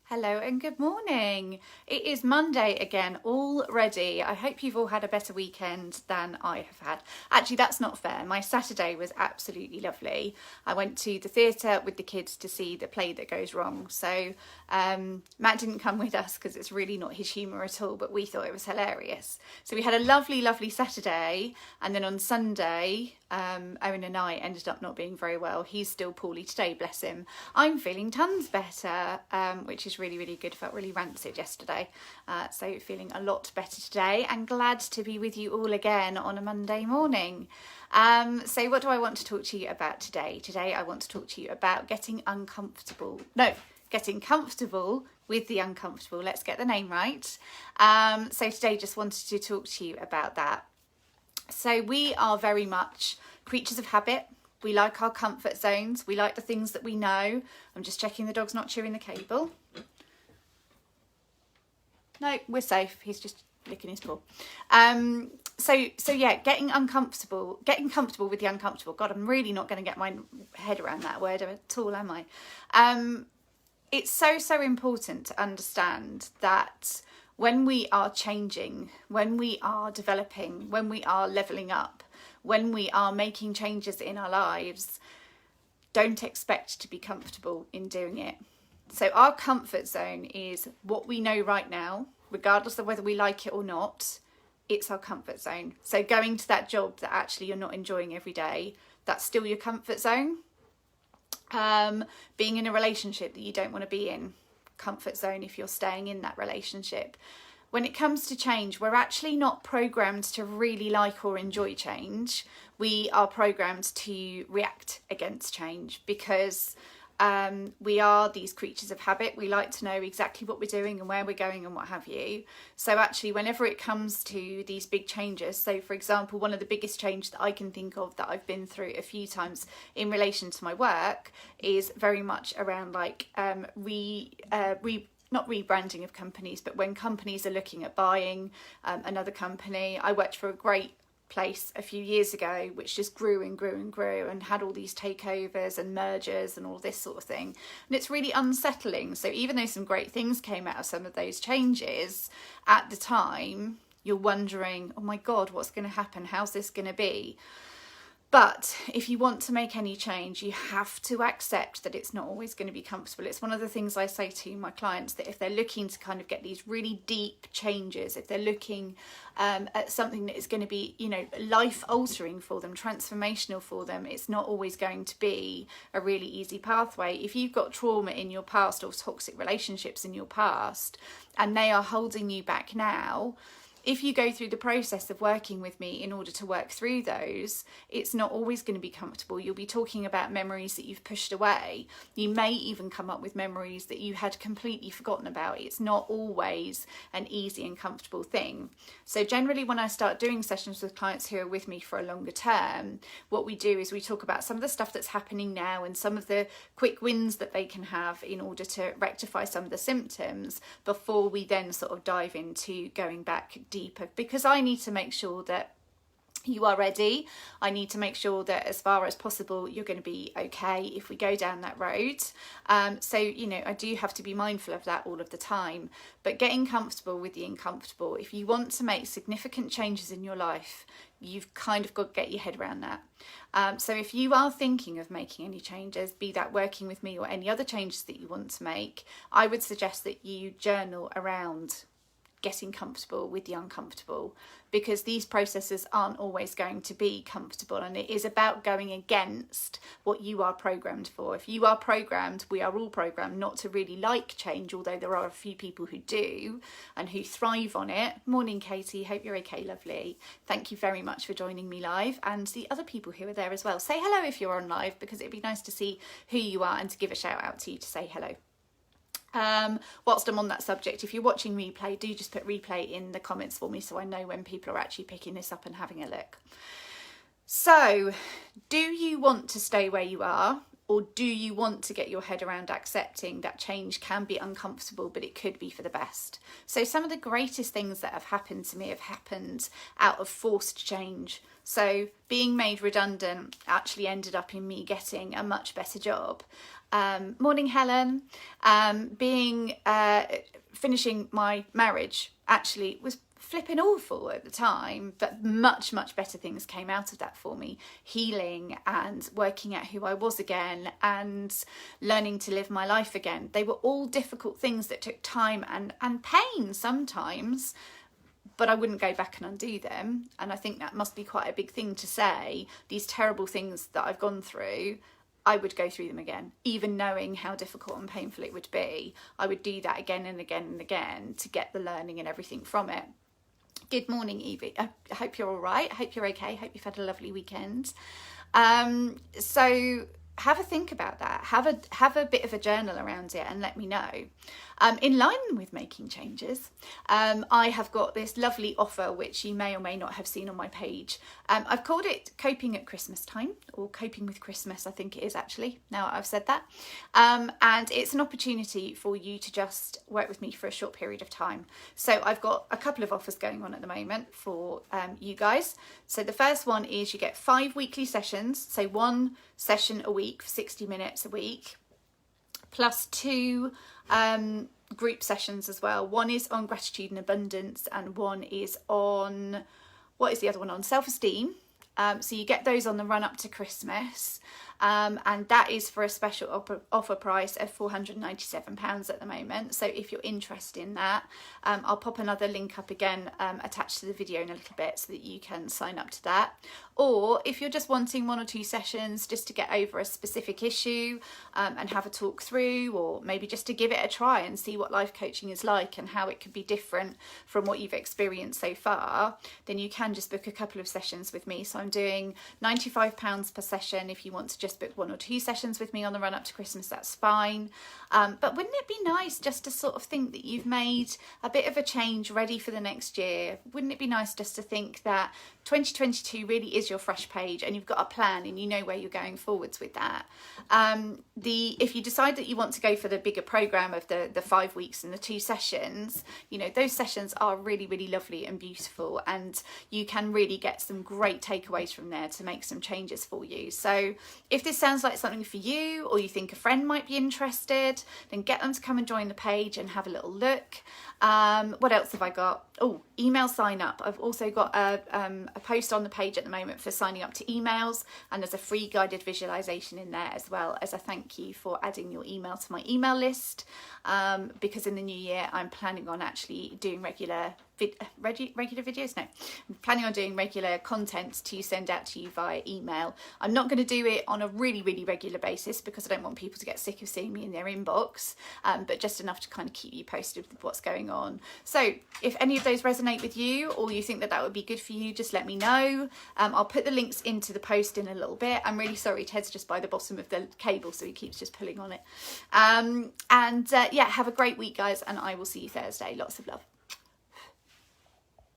Hello and good morning. It is Monday again already. I hope you've all had a better weekend than I have had. Actually, that's not fair. My Saturday was absolutely lovely. I went to the theatre with the kids to see The Play That Goes Wrong. So Matt didn't come with us because it's really not his humour at all, but we thought it was hilarious. So we had a lovely Saturday, and then on Sunday, Owen and I ended up not being very well. He's still poorly today, bless him. I'm feeling tons better, which is really good. Felt really rancid yesterday, so feeling a lot better today, and glad to be with you all again on a Monday morning. So what do I want to talk to you about today? Today I want to talk to you about getting comfortable with the uncomfortable. Let's get the name right. So today just wanted to talk to you about that. So we are very much creatures of habit. We like our comfort zones. We like the things that we know. I'm just checking the dog's not chewing the cable. No, we're safe. He's just licking his paw. So yeah, getting comfortable with the uncomfortable. God, I'm really not going to get my head around that word at all, am I? It's so important to understand that when we are changing, when we are developing, when we are leveling up, when we are making changes in our lives, don't expect to be comfortable in doing it. So our comfort zone is what we know right now, regardless of whether we like it or not. It's our comfort zone. So going to that job that actually you're not enjoying every day, that's still your comfort zone. Being in a relationship that you don't want to be in, comfort zone if you're staying in that relationship. When it comes to change, we're actually not programmed to really like or enjoy change. We are programmed to react against change because we are these creatures of habit. We like to know exactly what we're doing and where we're going and what have you. So actually, whenever it comes to these big changes, so for example, one of the biggest changes that I can think of that I've been through a few times in relation to my work is very much around like not rebranding of companies, but when companies are looking at buying another company. I worked for a great place a few years ago which just grew and had all these takeovers and mergers and all this sort of thing, and it's really unsettling. So even though some great things came out of some of those changes, at the time you're wondering, oh my god, what's going to happen, how's this going to be? But if you want to make any change, you have to accept that it's not always going to be comfortable. It's one of the things I say to my clients, that if they're looking to kind of get these really deep changes, if they're looking at something that is going to be, life altering for them, transformational for them, it's not always going to be a really easy pathway. If you've got trauma in your past or toxic relationships in your past and they are holding you back now, if you go through the process of working with me in order to work through those, it's not always going to be comfortable. You'll be talking about memories that you've pushed away. You may even come up with memories that you had completely forgotten about. It's not always an easy and comfortable thing. So generally when I start doing sessions with clients who are with me for a longer term, what we do is we talk about some of the stuff that's happening now and some of the quick wins that they can have in order to rectify some of the symptoms before we then sort of dive into going back deeper, because I need to make sure that you are ready. I need to make sure that as far as possible you're going to be okay if we go down that road. So I do have to be mindful of that all of the time. But getting comfortable with the uncomfortable, if you want to make significant changes in your life, you've kind of got to get your head around that. So if you are thinking of making any changes, be that working with me or any other changes that you want to make, I would suggest that you journal around getting comfortable with the uncomfortable, because these processes aren't always going to be comfortable, and it is about going against what you are programmed for. If you are programmed, we are all programmed not to really like change, although there are a few people who do and who thrive on it. Morning Katie, hope you're okay, lovely. Thank you very much for joining me live, and the other people who are there as well. Say hello if you're on live, because it'd be nice to see who you are and to give a shout out to you to say hello. Whilst I'm on that subject, if you're watching replay, do just put replay in the comments for me so I know when people are actually picking this up and having a look. So, do you want to stay where you are, or do you want to get your head around accepting that change can be uncomfortable, but it could be for the best? So some of the greatest things that have happened to me have happened out of forced change. So being made redundant actually ended up in me getting a much better job. Morning, Helen. Finishing my marriage actually was flipping awful at the time, but much better things came out of that for me. Healing and working out who I was again and learning to live my life again. They were all difficult things that took time and pain sometimes, but I wouldn't go back and undo them. And I think that must be quite a big thing to say. These terrible things that I've gone through, I would go through them again, even knowing how difficult and painful it would be. I would do that again and again and again to get the learning and everything from it. Good morning, Evie. I hope you're all right. I hope you're okay. Hope you've had a lovely weekend. So have a think about that. Have a bit of a journal around it and let me know. In line with making changes, I have got this lovely offer which you may or may not have seen on my page. I've called it Coping at Christmas Time, or Coping with Christmas, I think it is actually, now I've said that. And it's an opportunity for you to just work with me for a short period of time. So I've got a couple of offers going on at the moment for you guys. So the first one is you get 5 weekly sessions, so 1 session a week for 60 minutes a week, plus 2 group sessions as well. One is on gratitude and abundance, and one is on, what is the other one on? Self-esteem. So you get those on the run up to Christmas. And that is for a special offer price of £497 at the moment. So if you're interested in that, I'll pop another link up again attached to the video in a little bit so that you can sign up to that. Or if you're just wanting 1 or 2 sessions just to get over a specific issue and have a talk through, or maybe just to give it a try and see what life coaching is like and how it could be different from what you've experienced so far, then you can just book a couple of sessions with me. So I'm doing £95 per session. If you want to just book 1 or 2 sessions with me on the run up to Christmas, that's fine. But wouldn't it be nice just to sort of think that you've made a bit of a change ready for the next year? Wouldn't it be nice just to think that 2022 really is your fresh page and you've got a plan and you know where you're going forwards with that? If you decide that you want to go for the bigger program of the 5 weeks and the 2 sessions, you know, those sessions are really lovely and beautiful, and you can really get some great takeaways from there to make some changes for you. So if this sounds like something for you, or you think a friend might be interested, then get them to come and join the page and have a little look. What else have I got? Oh, email sign up. I've also got a post on the page at the moment for signing up to emails, and there's a free guided visualization in there as well as a thank you for adding your email to my email list, because in the new year I'm planning on actually doing regular videos. No, I'm planning on doing regular content to send out to you via email. I'm not going to do it on a really regular basis because I don't want people to get sick of seeing me in their inbox, but just enough to kind of keep you posted with what's going on. So if any of those resonate with you, or you think that that would be good for you, just let me know. I'll put the links into the post in a little bit. I'm really sorry, Ted's just by the bottom of the cable, so he keeps just pulling on it. Yeah, have a great week, guys, and I will see you Thursday. Lots of love.